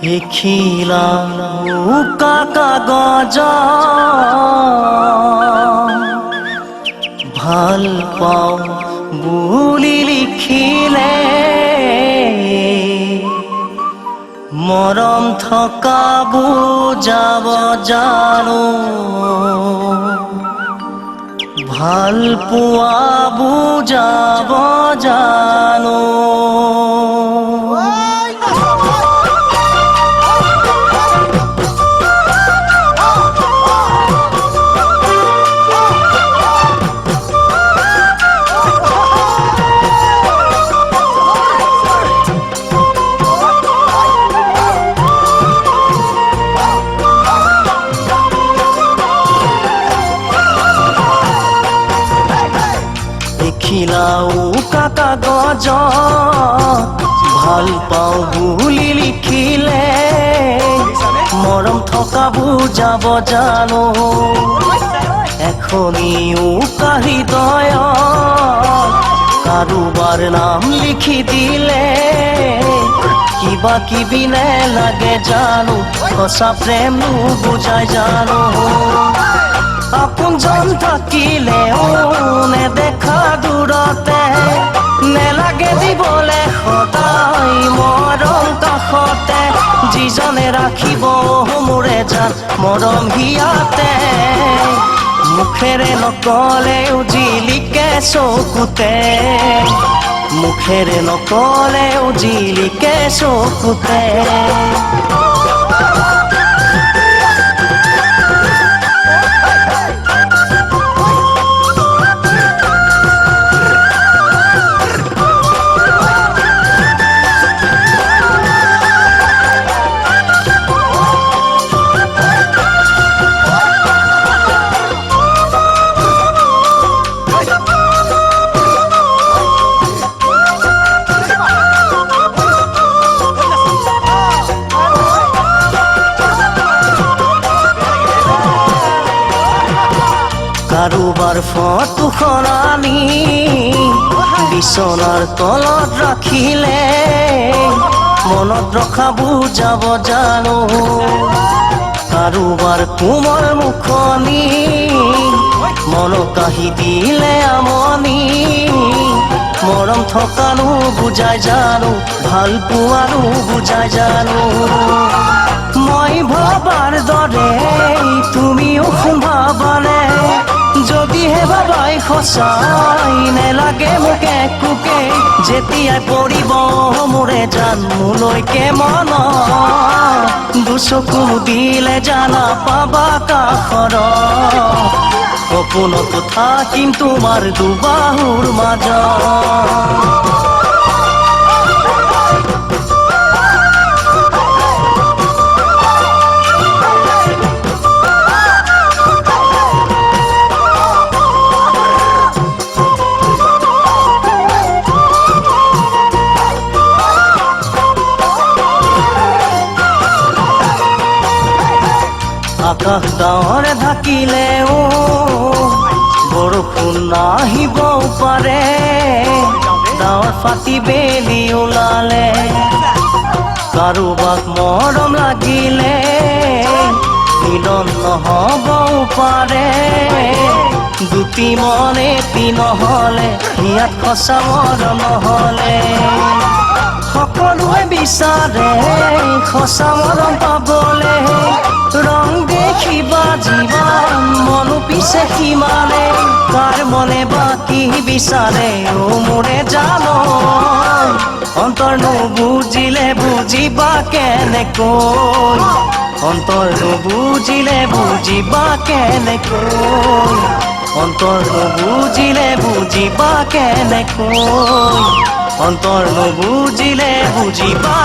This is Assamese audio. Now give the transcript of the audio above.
এখিলা উকা কাগজ ভাল পাওঁ বুলি লিখিলে মৰম থকা বুজাব জানো ভাল পোৱা বুজাব জানো উকা কাগজ ভাল পাওঁ বুলি লিখিলে মৰম থকা বুজাব জানো এখনি উকা হৃদয় কাৰোবাৰ নাম লিখি দিলে কিবা কিবি লাগে জানো সঁচা প্ৰেম বুজাই জানো আপোনজন থাকিলেও নেদেখা দূৰতে নেলাগে দিবলে সদায় মৰম কাষতে যিজনে ৰাখিব মোৰে জান মৰম হিয়াতে মুখেৰে নকলেও জিলিকে চকুতে মুখেৰে নকলেও জিলিকে চকুতে কাৰোবাৰ ফটোখন আনি বিচনাৰ তলত ৰাখিলে মনত ৰখা বুজাব জানো কাৰোবাৰ কোমল মুখনি মন কাহি দিলে আমনি মৰম থকানো বুজাই জানো ভাল পোৱানো বুজাই জানো মই ভাবাৰ দৰে তুমিও ভাবানে যদিহে ভাবাই সঁচাই নেলাগে মোক একোকে যেতিয়াই পৰিব মোৰে জান মোলৈকে মন দুচকু দিলে জানা পাবা কাষৰ সপোনত থাকিম তোমাৰ দুবাহুৰ মাজত আকাশ ডাৱৰে ঢাকিলেও বৰষুণ নাহিবও পাৰে ডাৱৰ ফাটি বেলি ওলালে কাৰোবাক মৰম লাগিলে মিলন নহবও পাৰে দুটি মনে এটি নহলে ইয়াত সঁচা মৰম নহলে সকলোৱে বিচাৰে সঁচা মৰম পাবলে ৰং দেখিবা জীৱন মনো পিছে সিমানে কাৰ মনে বাকি বিচাৰে ও মোৰে জানো অন্তৰ নুবুজিলে বুজিবা কেনেকৈ অন্তৰ নুবুজিলে বুজিবা কেনেকৈ অন্তৰ নুবুজিলে বুজিবা কেনেকৈ অন্তৰ নুবুজিলে বুজিবা